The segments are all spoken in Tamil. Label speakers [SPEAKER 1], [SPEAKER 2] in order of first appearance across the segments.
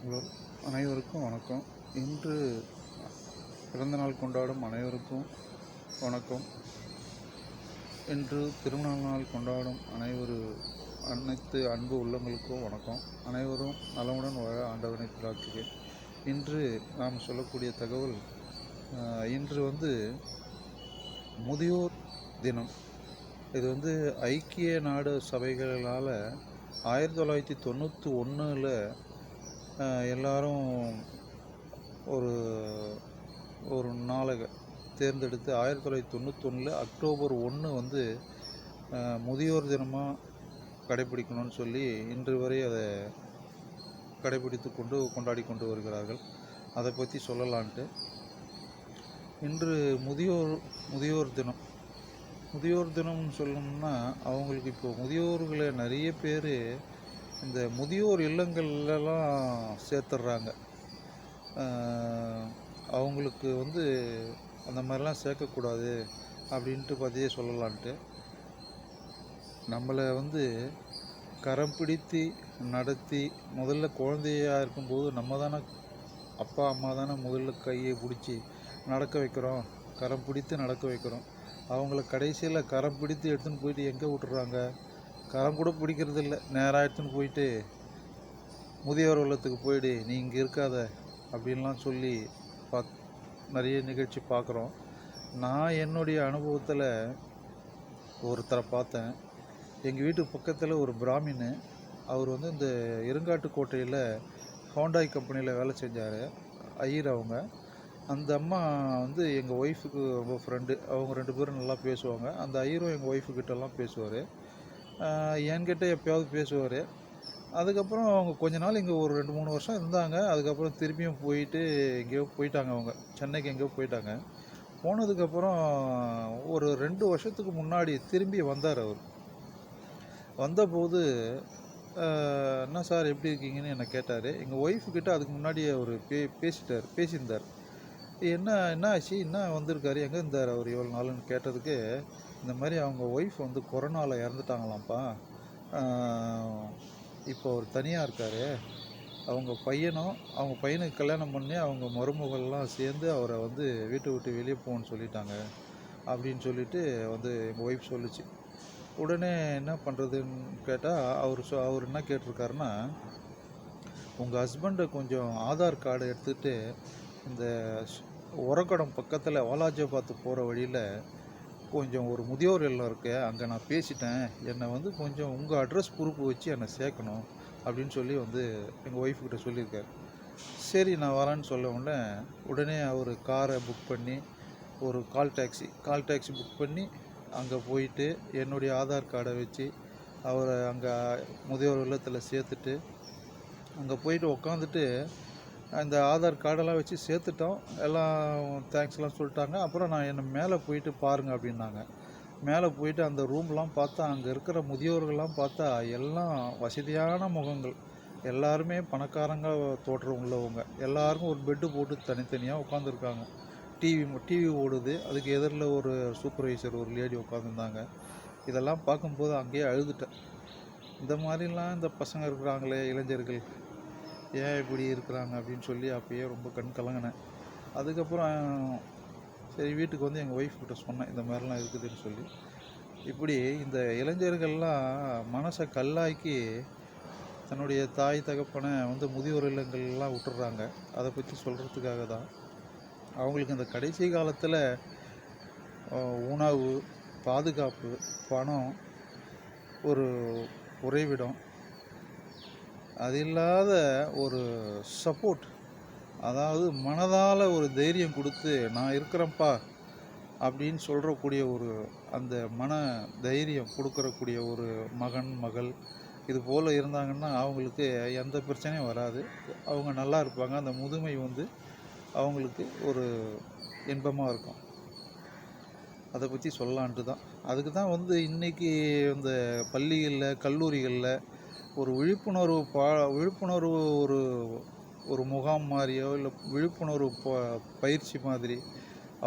[SPEAKER 1] ஹலோ, அனைவருக்கும் வணக்கம். இன்று பிறந்தநாள் கொண்டாடும் அனைவருக்கும் வணக்கம். இன்று திருமண நாள் கொண்டாடும் அனைத்து அன்பு உள்ளங்களுக்கும் வணக்கம். அனைவரும் நலமுடன் வாழ ஆண்டவனை பிரார்த்திக்கிறேன். இன்று நாம் சொல்லக்கூடிய தகவல், இன்று முதியோர் தினம். இது ஐக்கிய நாடு சபைகளால் 1991 எல்லாரும் ஒரு ஒரு நாளை தேர்ந்தெடுத்து 1991 அக்டோபர் 1 முதியோர் தினமாக கடைபிடிக்கணும்னு சொல்லி இன்று வரை அதை கடைபிடித்து கொண்டாடி கொண்டு வருகிறார்கள். அதை பற்றி சொல்லலான்ட்டு இன்று முதியோர் தினம்னு சொல்லணும்னா, அவங்களுக்கு இப்போது முதியோர்களை நிறைய பேர் இந்த முதியோர் இல்லங்கள்லாம் சேர்த்துட்றாங்க. அவங்களுக்கு அந்த மாதிரிலாம் சேர்க்கக்கூடாது அப்படின்ட்டு பற்றியே சொல்லலான்ட்டு, நம்மளை கரம் பிடித்து நடத்தி முதல்ல குழந்தையாக இருக்கும்போது நம்ம தானே அப்பா அம்மா தானே முதல்ல கையை பிடிச்சி நடக்க வைக்கிறோம், கரம் பிடித்து நடக்க வைக்கிறோம். அவங்கள கடைசியில் கரம் பிடித்து எடுத்துன்னு போயிட்டு எங்கே விட்டுறாங்க? கரம் கூட பிடிக்கிறது இல்லை, நேராக எடுத்துன்னு போயிட்டு முதியோர் இல்லத்துக்கு போயிடு, நீ இங்கே இருக்காத அப்படின்லாம் சொல்லி நிறைய நிகழ்ச்சி பார்க்குறோம். நான் என்னுடைய அனுபவத்தில் ஒருத்தரை பார்த்தேன். எங்கள் வீட்டு பக்கத்தில் ஒரு பிராமின், அவர் இந்த இருங்காட்டுக்கோட்டையில் ஹோண்டாய் கம்பெனியில் வேலை செஞ்சார். ஐயர் அவங்க. அந்த அம்மா எங்கள் ஒய்ஃபுக்கு ரொம்ப ஃப்ரெண்டு. அவங்க 2 பேரும் நல்லா பேசுவாங்க. அந்த ஐயரும் எங்கள் ஒய்ஃபுக்கிட்டலாம் பேசுவார், என்கிட்ட எப்போயாவது பேசுவார். அதுக்கப்புறம் அவங்க கொஞ்ச நாள் இங்கே ஒரு 2-3 வருஷம் இருந்தாங்க. அதுக்கப்புறம் திரும்பியும் எங்கேயோ போயிட்டாங்க. அவங்க சென்னைக்கு எங்கேயோ போயிட்டாங்க. போனதுக்கப்புறம் ஒரு 2 வருஷத்துக்கு முன்னாடி திரும்பி வந்தார். அவர் வந்தபோது, என்ன சார் எப்படி இருக்கீங்கன்னு என்னை கேட்டார். எங்கள் ஒய்ஃபுக்கிட்ட அதுக்கு முன்னாடி அவர் பேசியிருந்தார். என்ன ஆச்சு, என்ன வந்திருக்காரு, எங்கே இருந்தார் அவர் எவ்வளோ நாளுன்னு கேட்டதுக்கு, இந்த மாதிரி அவங்க ஒய்ஃப் கொரோனாவில் இறந்துட்டாங்களாம்ப்பா, இப்போ அவர் தனியாக இருக்கார், அவங்க பையனுக்கு கல்யாணம் பண்ணி அவங்க மருமகள்லாம் சேர்ந்து அவரை வீட்டை விட்டு வெளியே போகணுன்னு சொல்லிட்டாங்க அப்படின்னு சொல்லிட்டு எங்கள் ஒய்ஃப் சொல்லிச்சு. உடனே என்ன பண்ணுறதுன்னு கேட்டால், அவர் என்ன கேட்டிருக்காருன்னா, உங்கள் ஹஸ்பண்டை கொஞ்சம் ஆதார் கார்டு எடுத்துகிட்டு இந்த உரக்கடம் பக்கத்தில் வாலாஜாபாத் போகிற வழியில் கொஞ்சம் ஒரு முதியோர் இல்லம் இருக்கு, அங்கே நான் பேசிட்டேன், என்னை கொஞ்சம் உங்கள் அட்ரஸ் ப்ரூஃப் வச்சு என்னை சேர்க்கணும் அப்படின்னு சொல்லி எங்கள் ஒய்ஃப்கிட்ட சொல்லியிருக்கார். சரி நான் வரேன்னு சொல்ல உடனே அவர் காரை புக் பண்ணி ஒரு கால் டாக்ஸி புக் பண்ணி அங்கே போயிட்டு என்னுடைய ஆதார் கார்டை வச்சு அவரை அங்கே முதியோர் இல்லத்தில் சேர்த்துட்டு அங்கே போயிட்டு உக்காந்துட்டு அந்த ஆதார் கார்டெல்லாம் வச்சு சேர்த்துட்டோம். எல்லாம் தேங்க்ஸ்லாம் சொல்லிட்டாங்க. அப்புறம் நான் என்னை மேலே போயிட்டு பாருங்கள் அப்படின்னாங்க. மேலே போயிட்டு அந்த ரூம்லாம் பார்த்தா, அங்கே இருக்கிற முதியோர்கள்லாம் பார்த்தா எல்லாம் வசதியான முகங்கள், எல்லாருமே பணக்காரங்க தோற்றம் உள்ளவங்க. எல்லாருக்கும் ஒரு பெட்டு போட்டு தனித்தனியாக உட்காந்துருக்காங்க. டிவி ஓடுது, அதுக்கு எதிரில் ஒரு சூப்பர்வைசர் ஒரு லேடி உட்காந்துருந்தாங்க. இதெல்லாம் பார்க்கும்போது அங்கேயே அழுதுட்டேன். இந்த மாதிரிலாம் இந்த பசங்க இருக்கிறாங்களே, இளைஞர்கள் ஏன் இப்படி இருக்கிறாங்க அப்படின்னு சொல்லி அப்பயே ரொம்ப கண் கலங்கினேன். அதுக்கப்புறம் சரி வீட்டுக்கு எங்கள் ஒய்ஃப்கிட்ட சொன்னேன், இந்த மாதிரிலாம் இருக்குதுன்னு சொல்லி. இப்படி இந்த இளைஞர்கள்லாம் மனசை கல்லாக்கி தன்னுடைய தாய் தகப்பனை முதியோர் இல்லங்கள்லாம் விட்டுறாங்க. அதை பற்றி சொல்கிறதுக்காக தான். அவங்களுக்கு இந்த கடைசி காலத்தில் உணவு, பாதுகாப்பு, பணம், ஒரு உறைவிடம், அது இல்லாத ஒரு சப்போர்ட், அதாவது மனதால் ஒரு தைரியம் கொடுத்து நான் இருக்கிறேன்ப்பா அப்படின்னு சொல்கிறக்கூடிய அந்த மன தைரியம் கொடுக்கறக்கூடிய ஒரு மகன் மகள் இது போல் இருந்தாங்கன்னா அவங்களுக்கு எந்த பிரச்சனையும் வராது. அவங்க நல்லா இருப்பாங்க. அந்த முதுமை அவங்களுக்கு ஒரு இன்பமாக இருக்கும். அதை பற்றி சொல்லலான்ட்டு தான். அதுக்கு தான் இன்றைக்கி இந்த பள்ளிகளில் கல்லூரிகளில் ஒரு விழிப்புணர்வு ஒரு முகாம் மாதிரியோ இல்லை விழிப்புணர்வு பயிற்சி மாதிரி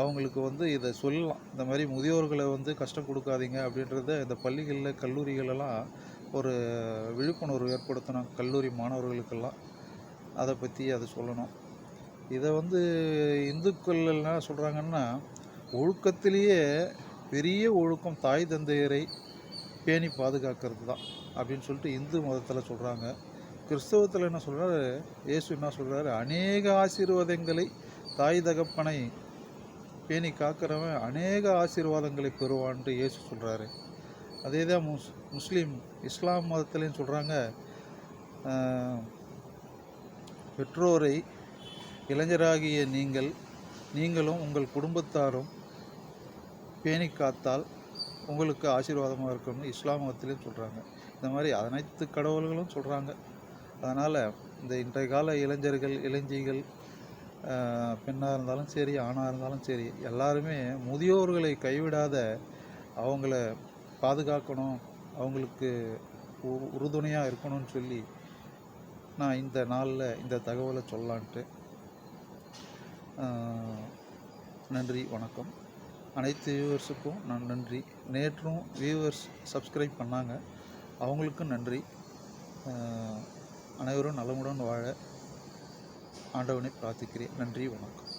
[SPEAKER 1] அவங்களுக்கு இதை சொல்லலாம். இந்த மாதிரி முதியோர்களை கஷ்டம் கொடுக்காதீங்க அப்படின்றத இந்த பள்ளிகளில் கல்லூரிகளெல்லாம் ஒரு விழிப்புணர்வு ஏற்படுத்தணும். கல்லூரி மாணவர்களுக்கெல்லாம் அதை பற்றி அதை சொல்லணும். இதை வந்து இந்துக்கள் என்ன சொல்கிறாங்கன்னா, ஒழுக்கத்திலேயே பெரிய ஒழுக்கம் தாய் தந்தையரை பேணி பாதுகாக்கிறது தான் அப்படின்னு சொல்லிட்டு இந்து மதத்தில் சொல்கிறாங்க. கிறிஸ்தவத்தில் என்ன சொல்கிறாரு, இயேசு என்ன சொல்கிறாரு, அநேக ஆசீர்வாதங்களை தாய் தகப்பனை பேணி காக்கிறவன் அநேக ஆசீர்வாதங்களை பெறுவான்ட்டு இயேசு சொல்கிறாரு. அதே தான் இஸ்லாம் மதத்துலேயும் சொல்கிறாங்க, பெற்றோரை இளைஞராகிய நீங்களும் உங்கள் குடும்பத்தாரும் பேணி காத்தால் உங்களுக்கு ஆசீர்வாதமாக இருக்கும்னு இஸ்லாம் மதத்துலேயும் சொல்கிறாங்க. இந்த மாதிரி அனைத்து கடவுள்களும் சொல்கிறாங்க. அதனால் இந்த இன்றைய கால இளைஞர்கள் இளைஞிகள் பெண்ணாக இருந்தாலும் சரி ஆணாக இருந்தாலும் சரி எல்லாருமே முதியோர்களை கைவிடாத அவங்கள பாதுகாக்கணும், அவங்களுக்கு உறுதுணையாக இருக்கணும்னு சொல்லி நான் இந்த நாளில் இந்த தகவலை சொல்லலான்ட்டு. நன்றி, வணக்கம். அனைத்து வியூவர்ஸுக்கும் நான் நன்றி. நேற்றும் வியூவர்ஸ் சப்ஸ்கிரைப் பண்ணாங்க, அவங்களுக்கும் நன்றி. அனைவரும் நலமுடன் வாழ ஆண்டவனை பிரார்த்திக்கிறேன். நன்றி, வணக்கம்.